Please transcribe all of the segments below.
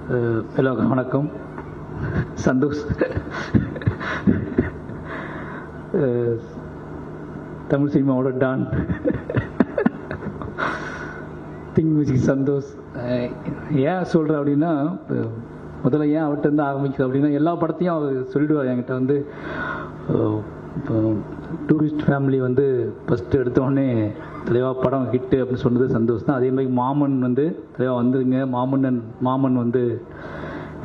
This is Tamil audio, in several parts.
எல்லோருக்கும் வணக்கம். சந்தோஷ். தமிழ் சினிமாவோட டான் திங் மியூசிக் சந்தோஷ். ஏன் சொல்கிறேன் அப்படின்னா, முதல்ல ஏன் அவர்கிட்ட இருந்து ஆரம்பிக்குது அப்படின்னா, எல்லா படத்தையும் அவர் சொல்லிடுவார் என்கிட்ட வந்து. டூரிஸ்ட் ஃபேமிலி வந்து ஃபஸ்ட்டு எடுத்தோடனே தலைவா படம் ஹிட்டு அப்படின்னு சொன்னது சந்தோஷ் தான். அதே மாதிரி மாமன் வந்து தலைவா வந்துருங்க, மாமன் வந்து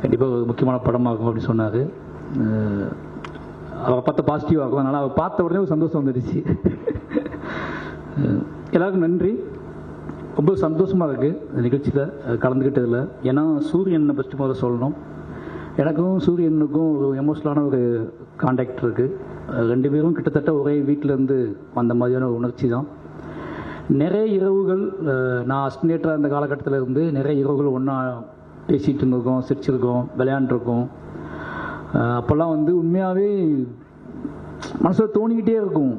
கண்டிப்பாக ஒரு முக்கியமான படமாகும் அப்படின்னு சொன்னார். அவரை பார்த்த பாசிட்டிவ் ஆகும். அதனால் அவர் பார்த்த உடனே ஒரு சந்தோஷம் வந்துடுச்சு. எல்லாருக்கும் நன்றி. ரொம்ப சந்தோஷமாக இருக்குது இந்த நிகழ்ச்சியில் கலந்துக்கிட்டதில். ஏன்னா சூரியனை ஃபஸ்ட்டு முதல்ல சொல்லணும். எனக்கும் சூரியனுக்கும் ஒரு எமோஷனலான ஒரு கான்டாக்ட் இருக்குது. ரெண்டு பேரும் கிட்டத்தட்ட ஒரே வீட்டிலேருந்து வந்த மாதிரியான ஒரு உணர்ச்சி தான். நிறைய இரவுகள் நான் அஸ்டினேட்டராக இருந்த காலகட்டத்தில் இருந்து நிறைய இரவுகள் ஒன்றா பேசிகிட்டு இருந்திருக்கோம், சிரிச்சிருக்கோம், விளையாண்டுருக்கோம். அப்போல்லாம் வந்து உண்மையாகவே மனசில் தோணிக்கிட்டே இருக்கும்,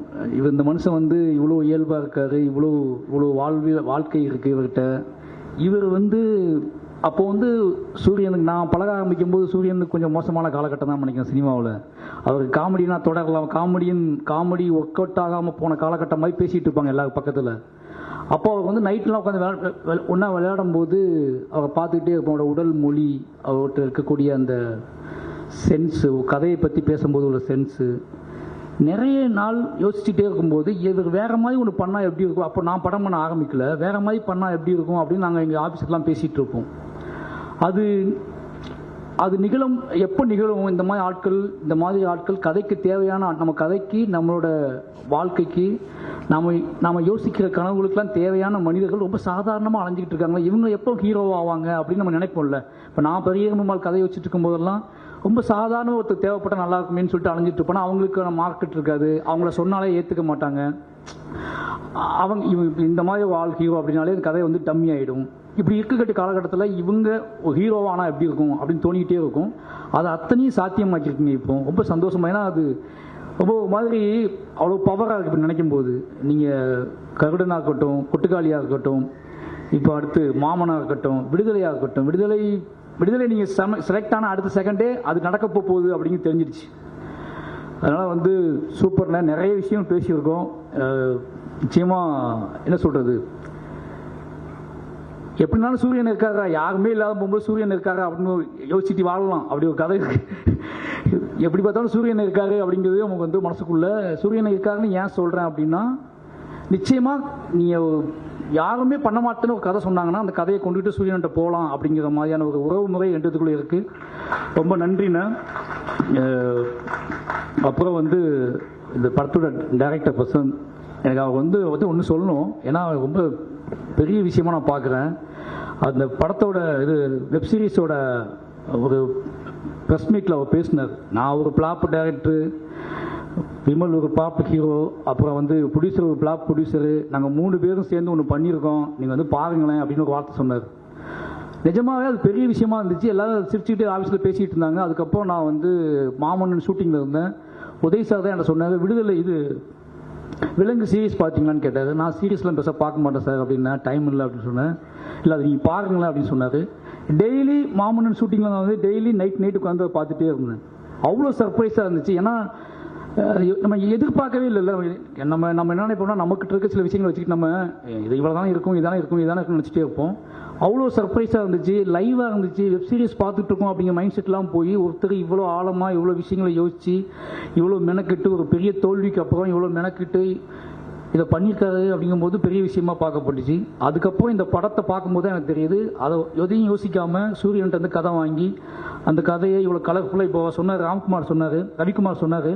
இந்த மனுஷன் வந்து இவ்வளோ இயல்பாக இருக்கார், இவ்வளோ வாழ்க்கை இருக்குது இவர்கிட்ட. இவர் வந்து அப்போ வந்து சூரியனுக்கு நான் பழக ஆரம்பிக்கும் போது சூரியனுக்கு கொஞ்சம் மோசமான காலகட்டம் தான் நினைக்கிறேன் சினிமாவில். அவருக்கு காமெடினா தொடரலாம், காமெடி ஒர்க் அவுட் ஆகாமல் போன காலகட்டம் மாதிரி பேசிகிட்டு இருப்பாங்க எல்லாரும் பக்கத்தில். அப்போ அவர் வந்து நைட்லாம் உட்காந்து ஒன்றா விளையாடும் போது அவரை பார்த்துக்கிட்டே இருப்போம். அவரோட உடல் மொழி, அவர்கிட்ட இருக்கக்கூடிய அந்த சென்ஸு, கதையை பற்றி பேசும்போது உள்ள சென்ஸு, நிறைய நாள் யோசிச்சுட்டே இருக்கும்போது இது வேறு மாதிரி ஒன்று பண்ணால் எப்படி இருக்கும். அப்போ நான் படம் பண்ண ஆரம்பிக்கல, வேறு மாதிரி பண்ணால் எப்படி இருக்கும் அப்படின்னு நாங்கள் எங்கள் ஆஃபீஸுக்கெலாம் பேசிகிட்டு இருப்போம். அது எப்போ நிகழும் இந்த மாதிரி ஆட்கள் கதைக்கு தேவையான, நம்ம கதைக்கு நம்மளோட வாழ்க்கைக்கு நாம் யோசிக்கிற கனவுகளுக்கெல்லாம் தேவையான மனிதர்கள் ரொம்ப சாதாரணமாக அலைஞ்சிக்கிட்டு இருக்காங்க. இவங்க எப்போ ஹீரோ ஆவாங்க அப்படின்னு நம்ம நினைப்போம்ல. இப்போ நான் பெரிய பெருமாள் கதையை வச்சுட்டு இருக்கும்போதெல்லாம் ரொம்ப சாதாரண ஒருத்தர் தேவைப்பட்டால் நல்லா இருக்குமேன்னு சொல்லிட்டு அலைஞ்சிட்டு இருப்போம். அவங்களுக்கு மார்க்கெட் இருக்காது, அவங்கள சொன்னாலே ஏற்றுக்க மாட்டாங்க. இந்த மாதிரி ஆள் ஹீரோ அப்படின்னாலே இந்த கதை வந்து டம்மி ஆகிடும். இப்படி இருக்கக்கூடிய காலகட்டத்தில் இவங்க ஒரு ஹீரோவானால் எப்படி இருக்கும் அப்படின்னு தோணிக்கிட்டே இருக்கும். அதை அத்தனையும் சாத்தியமாக்கியிருக்குங்க இப்போ. ரொம்ப சந்தோஷமாக, ஏன்னா அது ரொம்ப மாதிரி அவ்வளோ பவராக இருக்குது இப்போ நினைக்கும் போது. நீங்கள் கருடனாக இருக்கட்டும், கொட்டுக்காளியாக இருக்கட்டும், இப்போ அடுத்து மாமனாக இருக்கட்டும், விடுதலையாக இருக்கட்டும், விடுதலை நீங்கள் செலக்ட் ஆன அடுத்த செகண்டே அது நடக்க போகுது அப்படின்னு தெரிஞ்சிடுச்சு. அதனால் வந்து சூப்பர்ல நிறைய விஷயம் பேசியிருக்கோம். நிச்சயமாக என்ன சொல்கிறது, எப்படினாலும் சூரியன் இருக்காரா, யாருமே இல்லாத போகும்போது சூரியன் இருக்காரா அப்படின்னு யோசிச்சுட்டு வாழலாம். அப்படி ஒரு கதை இருக்கு. எப்படி பார்த்தாலும் சூரியன் இருக்காரு அப்படிங்கிறது நமக்கு வந்து மனசுக்குள்ள. சூரியன் இருக்காருன்னு ஏன் சொல்கிறேன் அப்படின்னா, நிச்சயமாக நீங்கள் யாருமே பண்ண மாட்டேன்னு ஒரு கதை சொன்னாங்கன்னா அந்த கதையை கொண்டுகிட்டு சூரியன்கிட்ட போகலாம் அப்படிங்கிற மாதிரியான ஒரு உறவு முறை என்றதுக்குள்ளே இருக்குது. ரொம்ப நன்றிண்ணா. அப்புறம் வந்து இந்த படத்தோட டைரக்டர் பர்சன், எனக்கு அவர் வந்து ஒன்று சொல்லணும். ஏன்னா ரொம்ப பெரிய விஷயமா நான் பார்க்குறேன். அந்த படத்தோட வெப்சீரிஸோட ஒரு ப்ரெஸ் மீட்டில் அவர் பேசினார். நான் ஒரு பிளாப் டைரக்டரு, விமல் ஒரு பிளாப் ஹீரோ, அப்புறம் வந்து ப்ரொடியூசர் ஒரு பிளாப் ப்ரொடியூசரு, நாங்கள் 3 பேரும் சேர்ந்து ஒன்று பண்ணியிருக்கோம், நீங்கள் வந்து பாருங்களேன் அப்படின்னு ஒரு வார்த்தை சொன்னார். நிஜமாகவே அது பெரிய விஷயமா இருந்துச்சு. எல்லோரும் சிரிச்சுக்கிட்டு ஆஃபீஸில் பேசிகிட்டு இருந்தாங்க. அதுக்கப்புறம் நான் வந்து மாமன்னன் ஷூட்டிங்கில் இருந்தேன். உதய் சார் தான் என்ன சொன்னார், விடுதலை விலங்கு சீரீஸ் பார்த்தீங்களான்னு கேட்டார். நான் சீரீஸ்லாம் பெருசாக பார்க்க மாட்டேன் சார் அப்படின்னா, டைம் இல்லை அப்படின்னு சொன்னேன். இல்லை அது நீங்கள் பாருங்களேன் அப்படின்னு சொன்னார். டெய்லி மாமன்னன் ஷூட்டிங்கில் நான் வந்து டெய்லி நைட் உட்காந்து பார்த்துட்டே இருந்தேன். அவ்வளோ சர்ப்ரைஸாக இருந்துச்சு. ஏன்னா நம்ம எதிர்பார்க்கவே இல்லைல்ல. நம்ம என்ன நினைப்போம்னா, நமக்கு இருக்க சில விஷயங்களை வச்சுக்கிட்டு நம்ம இது இவ்வளோ தான் இருக்கும், இதானே இருக்கும்னு நினச்சிட்டே இருப்போம். அவ்வளோ சர்ப்ரைஸாக இருந்துச்சு, லைவாக இருந்துச்சு. வெப் சீரிஸ் பார்த்துட்டு இருக்கோம் அப்படிங்கிற மைண்ட் செட்லாம் போய் ஒருத்தர் இவ்வளோ ஆழமாக இவ்வளோ விஷயங்களை யோசித்து இவ்வளோ மெனக்கிட்டு ஒரு பெரிய தோல்விக்கு அப்புறம் இவ்வளோ மெனக்கிட்டு இதை பண்ணியிருக்காரு அப்படிங்கும்போது பெரிய விஷயமா பார்க்கப்பட்டுச்சு. அதுக்கப்புறம் இந்த படத்தை பார்க்கும்போது எனக்கு தெரியுது, அதை எதையும் யோசிக்காமல் சூரியன்ட்டு வந்து கதை வாங்கி அந்த கதையை இவ்வளோ கலர்ஃபுல்லாக இப்போ சொன்னார் ரவிக்குமார் சொன்னார்,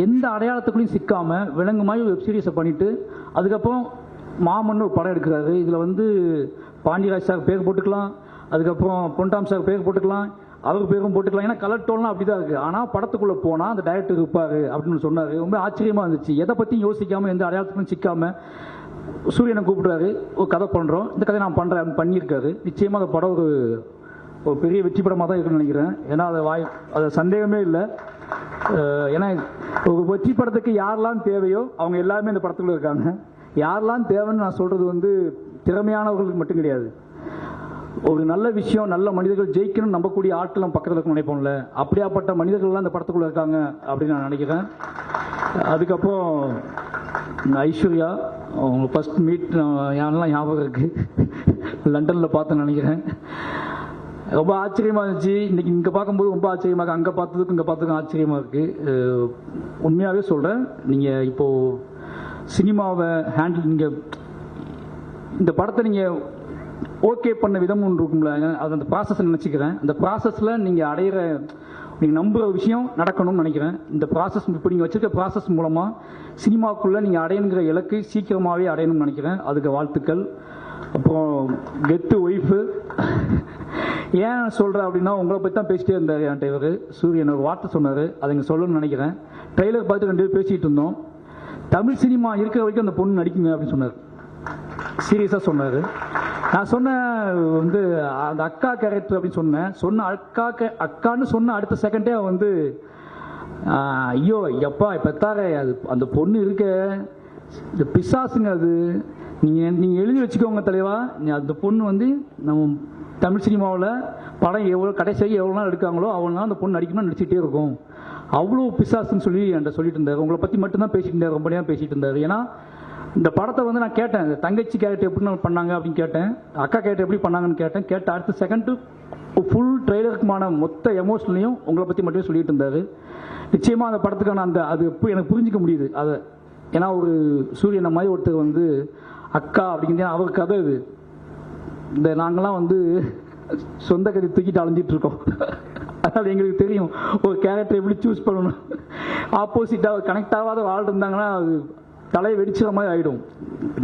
எந்த அடையாளத்துக்குள்ளேயும் சிக்காமல் விலங்கு மாதிரி வெப் சீரிஸை பண்ணிவிட்டு அதுக்கப்புறம் மாமன்னு ஒரு படம் எடுக்கிறாரு. இதில் வந்து பாண்டியராஜ் சார் பேர் போட்டுக்கலாம், அதுக்கப்புறம் பொன்டாம் சார் பேர் போட்டுக்கலாம், அவருக்கு பேரும் போட்டுக்கலாம். ஏன்னா கலர் டோன்லாம் அப்படி தான் இருக்குது. ஆனால் படத்துக்குள்ளே போனால் அந்த டைரக்டர் இருப்பார் அப்படின்னு சொன்னார். ரொம்ப ஆச்சரியமாக இருந்துச்சு. எதை பற்றியும் யோசிக்காமல் எந்த அடையாளத்துக்கும் சிக்காமல் சூரியனை கூப்பிடுறாரு, ஒரு கதை பண்ணுறோம், இந்த கதை நான் பண்ணுறேன் பண்ணியிருக்காரு. நிச்சயமாக அந்த படம் ஒரு பெரிய வெற்றி படமாக தான் இருக்குன்னு நினைக்கிறேன். ஏன்னா அது சந்தேகமே இல்லை. ஏன்னா ஒரு வெற்றி படத்துக்கு யாரெல்லாம் தேவையோ அவங்க எல்லாருமே இந்த படத்துக்குள்ள இருக்காங்க. யாரெல்லாம் தேவைன்னு நான் சொல்கிறது வந்து திறமையானவர்களுக்கு மட்டும் கிடையாது, ஒரு நல்ல விஷயம், நல்ல மனிதர்கள் ஜெயிக்கணும்னு நம்பக்கூடிய ஆட்கள் நம்ம பக்கத்தில் இருக்க நினைப்போம்ல, அப்படியாப்பட்ட மனிதர்கள்லாம் அந்த படத்துக்குள்ளே இருக்காங்க அப்படின்னு நான் நினைக்கிறேன். அதுக்கப்புறம் ஐஸ்வர்யா, அவங்க ஃபர்ஸ்ட் மீட் யாரெல்லாம் ஞாபகம் இருக்குது, லண்டனில் பார்த்தேன்னு நினைக்கிறேன். ரொம்ப ஆச்சரியமாக இருந்துச்சு. இன்றைக்கி இங்கே பார்க்கும்போது ரொம்ப ஆச்சரியமாக இருக்குது, அங்கே பார்த்ததுக்கும் இங்கே பார்த்ததுக்கும் ஆச்சரியமாக இருக்குது. உண்மையாகவே சொல்கிறேன், நீங்கள் இப்போது சினிமாவை ஹேண்டில், நீங்கள் இந்த படத்தை நீங்கள் ஓகே பண்ண விதம் ஒன்று இருக்கும்ல, அது அந்த ப்ராசஸ் நினச்சிக்கிறேன். அந்த ப்ராசஸில் நீங்கள் அடையிற, நீங்கள் நம்புகிற விஷயம் நடக்கணும்னு நினைக்கிறேன். இந்த ப்ராசஸ் இப்போ நீங்கள் வச்சுருக்க ப்ராசஸ் மூலமாக சினிமாக்குள்ளே நீங்கள் அடையணுங்கிற இலக்கு சீக்கிரமாகவே அடையணும்னு நினைக்கிறேன். அதுக்கு வாழ்த்துக்கள். அப்புறம் கெத்து ஒய்ஃபு ஏன் சொல்கிறேன் அப்படின்னா, உங்களை பற்றி தான் பேசிட்டே இருந்தார் என் டிரைவர் சூரியன். ஒரு வார்த்தை சொன்னார், அதை இங்கே சொல்லணும்னு நினைக்கிறேன். ட்ரெய்லர் பார்த்து 2 பேர் பேசிகிட்டு இருந்தோம். தமிழ் சினிமா இருக்கிற வரைக்கும் அந்த பொண்ணு நடிக்குங்க அப்படின்னு சொன்னார். சீரியஸாக சொன்னார். நான் சொன்னேன் வந்து அந்த அக்கா கேரக்டர் அப்படின்னு சொன்ன அக்கான்னு சொன்ன அடுத்த செகண்டே வந்து ஐயோ எப்பா பெத்தாரே, அது அந்த பொண்ணு இருக்க இந்த பிசாசுங்க, அது நீங்கள் எழுதி வச்சுக்கோங்க தலைவா. அந்த பொண்ணு வந்து நம்ம தமிழ் சினிமாவில் படம் எவ்வளோ கடைசியாக எவ்வளோ நாள் எடுக்காங்களோ அவ்வளோ நாள் அந்த பொண்ணு நடிக்கணும்னு நடிச்சிட்டே இருக்கும். அவ்வளோ பிசாசுன்னு சொல்லி என்கிட்ட சொல்லிட்டு இருந்தார். உங்களை பற்றி மட்டும்தான் பேசிட்டு இருந்தார், ரொம்ப நேரம் பேசிட்டு இருந்தார். ஏன்னா இந்த படத்தை வந்து நான் கேட்டேன், தங்கச்சி கேரக்டர் எப்படி பண்ணாங்க அப்படின்னு கேட்டேன், அக்கா கேரக்டர் எப்படி பண்ணாங்கன்னு கேட்ட அடுத்த செகண்டு ஃபுல் ட்ரெய்லருக்குமான மொத்த எமோஷன்லையும் உங்களை பற்றி மட்டுமே சொல்லிட்டு இருந்தார். நிச்சயமாக அந்த படத்துக்கான அந்த அது எனக்கு புரிஞ்சிக்க முடியுது அதை. ஏன்னா ஒரு சூரியனை மாதிரி ஒருத்தர் வந்து அக்கா அப்படிங்கிறது அவர் கதை. இது இந்த நாங்கள்லாம் வந்து சொந்த கதை தூக்கிட்டு அலைஞ்சிட்டு இருக்கோம். அதனால் எங்களுக்கு தெரியும் ஒரு கேரக்டர் எப்படி சூஸ் பண்ணணும். ஆப்போசிட்டாக கனெக்ட் ஆகாத ஆள் இருந்தாங்கன்னா அது தலையை வெடிச்சுற மாதிரி ஆகிடும்.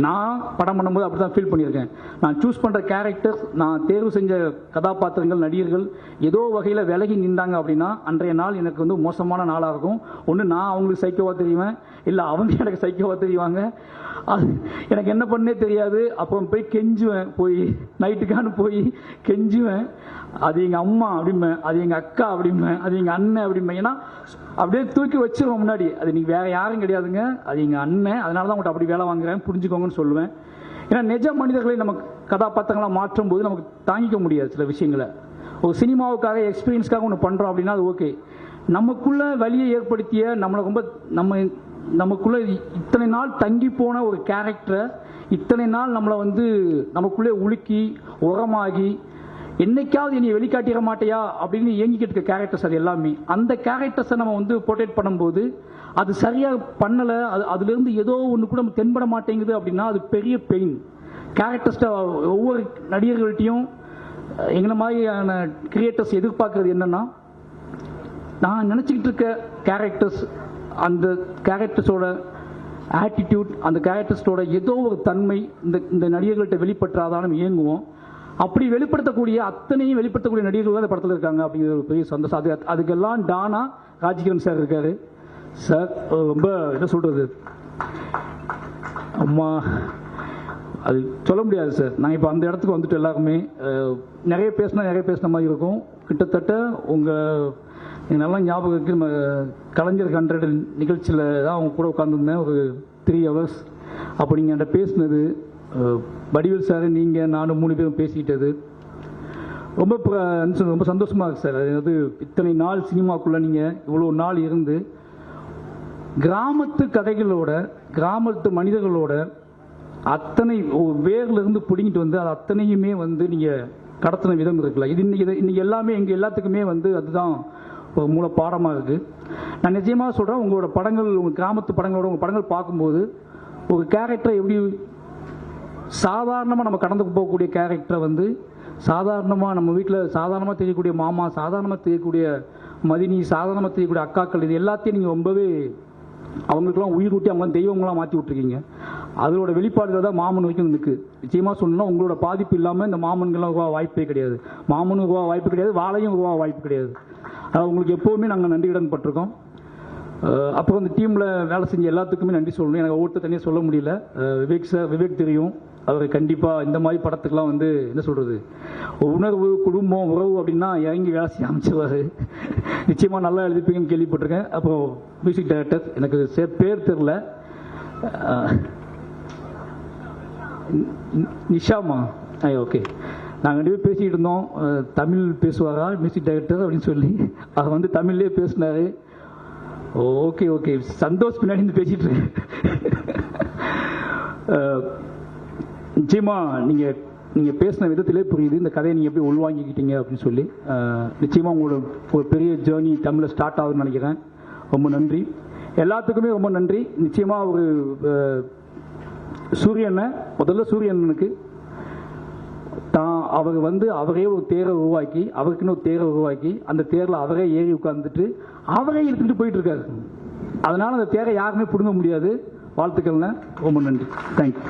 நான் படம் பண்ணும்போது அப்படி தான் ஃபீல் பண்ணியிருக்கேன். நான் சூஸ் பண்ணுற கேரக்டர், நான் தேர்வு செஞ்ச கதாபாத்திரங்கள், நடிகர்கள் ஏதோ வகையில் விலகி நின்றாங்க அப்படின்னா அன்றைய நாள் எனக்கு வந்து மோசமான நாளாக இருக்கும். ஒன்று நான் அவங்களுக்கு சைக்கோவாக தெரியுவேன், இல்லை அவங்க எனக்கு சைக்கோவாக தெரியுவாங்க. அது எனக்கு என்ன பண்ணே தெரியாது. அப்புறம் போய் கெஞ்சுவேன், போய் நைட்டுக்கான போய் கெஞ்சுவேன். அது எங்கள் அம்மா அப்படிம்பேன், அது எங்கள் அக்கா அப்படிம்பேன், அது எங்கள் அண்ணன் அப்படிம்பேன். ஏன்னா அப்படியே தூக்கி வச்சிருவோம் முன்னாடி, அது நீங்கள் வேறு யாரும் கிடையாதுங்க, அது எங்கள் அண்ணன், அதனால தான் உங்கள்கிட்ட அப்படி வேலை வாங்குறேன் புரிஞ்சுக்கோங்கன்னு சொல்லுவேன். ஏன்னா நிஜ மனிதர்களை நம்ம கதாபாத்திரங்களாக மாற்றும் போது நமக்கு தாங்கிக்க முடியாது சில விஷயங்களை. ஒரு சினிமாவுக்காக எக்ஸ்பீரியன்ஸ்க்காக ஒன்று பண்ணுறோம் அப்படின்னா அது ஓகே. நமக்குள்ள வழியை ஏற்படுத்திய நம்மளை ரொம்ப நமக்குள்ள இத்தனை நாள் தங்கி போன ஒரு கேரக்டரை இத்தனை நாள் நம்மளை வந்து நமக்குள்ளே உலுக்கி உரமாகி என்னைக்காவது என்னை வெளிக்காட்டிட மாட்டேயா அப்படின்னு ஏங்கிக்கிட்டு இருக்க கேரக்டர்ஸ் அது எல்லாமே. அந்த கேரக்டர்ஸை நம்ம வந்து போர்ட்ரேட் பண்ணும்போது அது சரியாக பண்ணலை, அதுலேருந்து ஏதோ ஒன்று கூட தென்பட மாட்டேங்குது அப்படின்னா அது பெரிய பெயின். கேரக்டர்ஸ்ட ஒவ்வொரு நடிகர்கள்ட்டையும் எங்களை மாதிரியான கிரியேட்டர்ஸ் எதிர்பார்க்கறது என்னன்னா, நான் நினச்சிக்கிட்டு இருக்க கேரக்டர்ஸ், அந்த கேரக்டர்ஸோட ஆட்டிடியூட், அந்த கேரக்டர்ஸோட ஏதோ ஒரு தன்மை இந்த நடிகர்கள்ட்ட வெளிப்பற்றாதான் நம்ம இயங்குவோம். அப்படி வெளிப்படுத்தக்கூடிய அத்தனையும் வெளிப்படுத்தக்கூடிய நடிகர்கள் தான் இந்த படத்தில் இருக்காங்க அப்படிங்கிற ஒரு பெரிய சந்தோஷம். அதுக்கெல்லாம் டானா ராஜ்கிரண் சார் இருக்காரு. சார் ரொம்ப என்ன சொல்றது, அம்மா அது சொல்ல முடியாது சார். நாங்கள் இப்போ அந்த இடத்துக்கு வந்துட்டு எல்லாருமே நிறைய பேசின மாதிரி இருக்கும். கிட்டத்தட்ட எனக்கு நல்லா ஞாபகம் இருக்குது, நம்ம கலைஞர் 100 நிகழ்ச்சியில் தான் அவங்க கூட உட்காந்துருந்தேன் ஒரு 3 hours. அப்போ நீங்கள் என்கிட்ட பேசினது, வடிவேல் சார் நீங்கள் நானும் 3 பேரும் பேசிக்கிட்டது ரொம்ப சந்தோஷமாக இருக்குது சார். அதாவது இத்தனை நாள் சினிமாக்குள்ளே நீங்கள் இவ்வளோ நாள் இருந்து கிராமத்து கதைகளோட, கிராமத்து மனிதர்களோட அத்தனை வேர்லேருந்து பிடிங்கிட்டு வந்து அது அத்தனையுமே வந்து நீங்கள் கடத்தின விதம் இருக்குல்ல, இது இன்னைக்கு எல்லாமே எங்கள் எல்லாத்துக்குமே வந்து அதுதான் ஒரு மூல பாடமாக இருக்குது. நான் நிச்சயமாக சொல்கிறேன், உங்களோட படங்கள், உங்கள் கிராமத்து படங்களோட உங்கள் படங்கள் பார்க்கும்போது ஒரு கேரக்டரை எப்படி சாதாரணமாக நம்ம கடந்து போகக்கூடிய கேரக்டரை வந்து சாதாரணமாக நம்ம வீட்டில் சாதாரணமாக தெரியக்கூடிய மாமா, சாதாரணமாக தெரியக்கூடிய மதினி, சாதாரணமாக தெரியக்கூடிய அக்காக்கள், இது எல்லாத்தையும் நீங்கள் ரொம்பவே அவங்களுக்கெல்லாம் உயிர் ஊட்டி அவங்களாம் தெய்வங்களாம் மாற்றி விட்ருக்கீங்க. அதோட வெளிப்பாடுகள் தான் மாமன் வரைக்கும் இருக்குது. நிச்சயமாக சொல்லணும்னா உங்களோட பாதிப்பு இல்லாமல் இந்த மாமன்கள்லாம் உருவா வாய்ப்பே கிடையாது, மாமனும் உருவா வாய்ப்பு கிடையாது, வாழையும் உருவா வாய்ப்பு கிடையாது. அதாவது உங்களுக்கு எப்போவுமே நாங்கள் நன்றி கடன் பட்டிருக்கோம். அப்புறம் இந்த டீமில் வேலை செஞ்ச எல்லாத்துக்குமே நன்றி சொல்லணும். எனக்கு ஒவ்வொருத்தர் தனியாக சொல்ல முடியல. விவேக் தெரியும், அவர் கண்டிப்பாக இந்த மாதிரி படத்துக்கெலாம் வந்து என்ன சொல்கிறது, உணர்வு, குடும்பம், உறவு அப்படின்னா இறங்கி வேலை செய்ய அமைச்சிருவார். நிச்சயமாக நல்லா எழுதிப்பீங்கன்னு கேள்விப்பட்டிருக்கேன். அப்புறம் மியூசிக் டைரக்டர், எனக்கு பேர் தெரில, நிஷாமா, ஓகே, நாங்கள் 2 பேரும் பேசிக்கிட்டு இருந்தோம், தமிழ் பேசுவாரா மியூசிக் டைரக்டர் அப்படின்னு சொல்லி. அவர் வந்து தமிழ்லேயே பேசினாரு. ஓகே ஓகே, சந்தோஷ் பின்னாடி இருந்து பேசிட்டு இருக்கேன். நிச்சயமா நீங்கள் பேசின விதத்திலே புரியுது இந்த கதையை நீங்கள் எப்படி உள்வாங்கிக்கிட்டீங்க அப்படின்னு சொல்லி. நிச்சயமாக உங்களோட ஒரு பெரிய ஜேர்னி தமிழில் ஸ்டார்ட் ஆகுதுன்னு நினைக்கிறேன். ரொம்ப நன்றி, எல்லாத்துக்குமே ரொம்ப நன்றி. நிச்சயமாக ஒரு முதல்ல சூரியனுக்கு அவர் வந்து அவரே ஒரு தேரை உருவாக்கி, அவருக்குன்னு ஒரு தேரை உருவாக்கி, அந்த தேரில் அவரே ஏறி உட்கார்ந்துட்டு அவரே எடுத்துகிட்டு போயிட்டு இருக்காரு. அதனால அந்த தேரை யாருமே பிடுங்க முடியாது. வாழ்த்துக்கள்ங்க, ரொம்ப நன்றி, தேங்க்யூ.